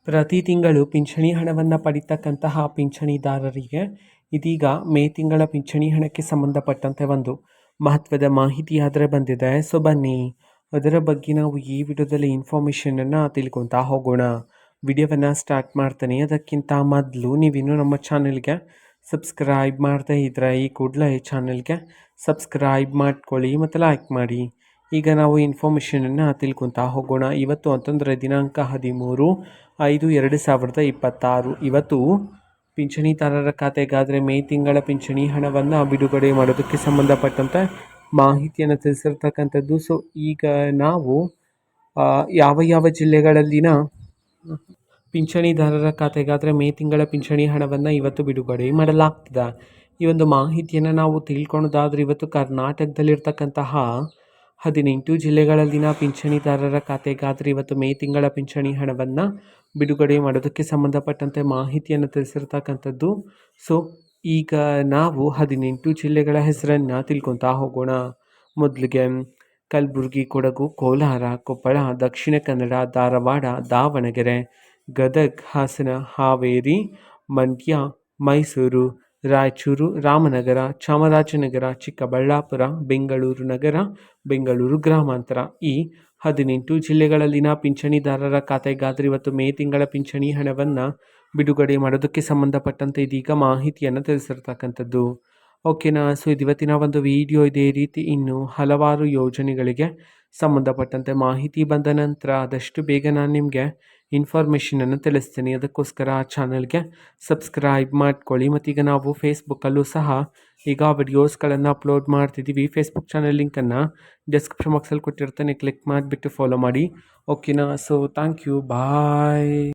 ಪ್ರತಿ ತಿಂಗಳು ಪಿಂಚಣಿ ಹಣವನ್ನು ಪಡಿತಕ್ಕಂತಹ ಪಿಂಚಣಿದಾರರಿಗೆ ಇದೀಗ ಮೇ ತಿಂಗಳ ಪಿಂಚಣಿ ಹಣಕ್ಕೆ ಸಂಬಂಧಪಟ್ಟಂತೆ ಒಂದು ಮಹತ್ವದ ಮಾಹಿತಿ ಆದರೆ ಬಂದಿದೆ. ಸೊ ಬನ್ನಿ ಅದರ ಬಗ್ಗೆ ನಾವು ಈ ವಿಡಿಯೋದಲ್ಲಿ ಇನ್ಫಾರ್ಮೇಷನನ್ನು ತಿಳ್ಕೊತಾ ಹೋಗೋಣ. ವಿಡಿಯೋವನ್ನು ಸ್ಟಾರ್ಟ್ ಮಾಡ್ತೀನಿ. ಅದಕ್ಕಿಂತ ಮೊದಲು ನೀವಿನ್ನೂ ನಮ್ಮ ಚಾನೆಲ್ಗೆ ಸಬ್ಸ್ಕ್ರೈಬ್ ಮಾಡದೇ ಇದ್ದರೆ ಈ ಕೂಡಲೇ ಚಾನೆಲ್ಗೆ ಸಬ್ಸ್ಕ್ರೈಬ್ ಮಾಡ್ಕೊಳ್ಳಿ ಮತ್ತು ಲೈಕ್ ಮಾಡಿ. ಈಗ ನಾವು ಇನ್ಫಾರ್ಮೇಷನನ್ನು ತಿಳ್ಕೊತಾ ಹೋಗೋಣ. ಇವತ್ತು ಅಂತಂದರೆ ದಿನಾಂಕ 13/5/2026. ಇವತ್ತು ಪಿಂಚಣಿದಾರರ ಖಾತೆಗಾದರೆ ಮೇ ತಿಂಗಳ ಪಿಂಚಣಿ ಹಣವನ್ನು ಬಿಡುಗಡೆ ಮಾಡೋದಕ್ಕೆ ಸಂಬಂಧಪಟ್ಟಂತೆ ಮಾಹಿತಿಯನ್ನು ತಿಳಿಸಿರ್ತಕ್ಕಂಥದ್ದು. ಸೊ ಈಗ ನಾವು ಯಾವ ಜಿಲ್ಲೆಗಳಲ್ಲಿನ ಪಿಂಚಣಿದಾರರ ಖಾತೆಗಾದರೆ ಮೇ ತಿಂಗಳ ಪಿಂಚಣಿ ಹಣವನ್ನು ಇವತ್ತು ಬಿಡುಗಡೆ ಮಾಡಲಾಗ್ತದೆ. ಈ ಒಂದು ಮಾಹಿತಿಯನ್ನು ನಾವು ತಿಳ್ಕೊಳೋದಾದರೆ ಇವತ್ತು ಕರ್ನಾಟಕದಲ್ಲಿರ್ತಕ್ಕಂತಹ 18 ಜಿಲ್ಲೆಗಳಲ್ಲಿನ ಪಿಂಚಣಿದಾರರ ಖಾತೆಗಾದರೆ ಇವತ್ತು ಮೇ ತಿಂಗಳ ಪಿಂಚಣಿ ಹಣವನ್ನು ಬಿಡುಗಡೆ ಮಾಡೋದಕ್ಕೆ ಸಂಬಂಧಪಟ್ಟಂತೆ ಮಾಹಿತಿಯನ್ನು ತಿಳಿಸಿರ್ತಕ್ಕಂಥದ್ದು. ಸೊ ಈಗ ನಾವು 18 ಜಿಲ್ಲೆಗಳ ಹೆಸರನ್ನು ತಿಳ್ಕೊತಾ ಹೋಗೋಣ. ಮೊದಲಿಗೆ ಕಲಬುರಗಿ, ಕೊಡಗು, ಕೋಲಾರ, ಕೊಪ್ಪಳ, ದಕ್ಷಿಣ ಕನ್ನಡ, ಧಾರವಾಡ, ದಾವಣಗೆರೆ, ಗದಗ, ಹಾಸನ, ಹಾವೇರಿ, ಮಂಡ್ಯ, ಮೈಸೂರು, ರಾಯಚೂರು, ರಾಮನಗರ, ಚಾಮರಾಜನಗರ, ಚಿಕ್ಕಬಳ್ಳಾಪುರ, ಬೆಂಗಳೂರು ನಗರ, ಬೆಂಗಳೂರು ಗ್ರಾಮಾಂತರ. ಈ 18 ಜಿಲ್ಲೆಗಳಲ್ಲಿನ ಪಿಂಚಣಿದಾರರ ಖಾತೆಗಾದರೆ ಇವತ್ತು ಮೇ ತಿಂಗಳ ಪಿಂಚಣಿ ಹಣವನ್ನು ಬಿಡುಗಡೆ ಮಾಡೋದಕ್ಕೆ ಸಂಬಂಧಪಟ್ಟಂತೆ ಇದೀಗ ಮಾಹಿತಿಯನ್ನು ತಿಳಿಸಿರ್ತಕ್ಕಂಥದ್ದು. ಓಕೆನಾ. ಸೊ ಇವತ್ತಿನ ಒಂದು ವಿಡಿಯೋ ಇದೇ ರೀತಿ ಇನ್ನು ಹಲವಾರು ಯೋಜನೆಗಳಿಗೆ ಸಂಬಂಧಪಟ್ಟಂತೆ ಮಾಹಿತಿ ಬಂದ ನಂತರ ಆದಷ್ಟು ಬೇಗ ನಾನು ನಿಮಗೆ ಇನ್ಫಾರ್ಮೇಷನನ್ನು ತಿಳಿಸ್ತೀನಿ. ಅದಕ್ಕೋಸ್ಕರ ಆ ಚಾನಲ್ಗೆ ಸಬ್ಸ್ಕ್ರೈಬ್ ಮಾಡ್ಕೊಳ್ಳಿ. ಮತ್ತೀಗ ನಾವು ಫೇಸ್ಬುಕ್ಕಲ್ಲೂ ಸಹ ಈಗ ವಿಡಿಯೋಸ್ಗಳನ್ನು ಅಪ್ಲೋಡ್ ಮಾಡ್ತಿದ್ದೀವಿ. ಫೇಸ್ಬುಕ್ ಚಾನಲ್ ಲಿಂಕನ್ನು ಡಿಸ್ಕ್ರಿಪ್ಷನ್ ಬಾಕ್ಸಲ್ಲಿ ಕೊಟ್ಟಿರ್ತಾನೆ, ಕ್ಲಿಕ್ ಮಾಡಿಬಿಟ್ಟು ಫಾಲೋ ಮಾಡಿ. ಓಕೆನಾ. So thank you, bye.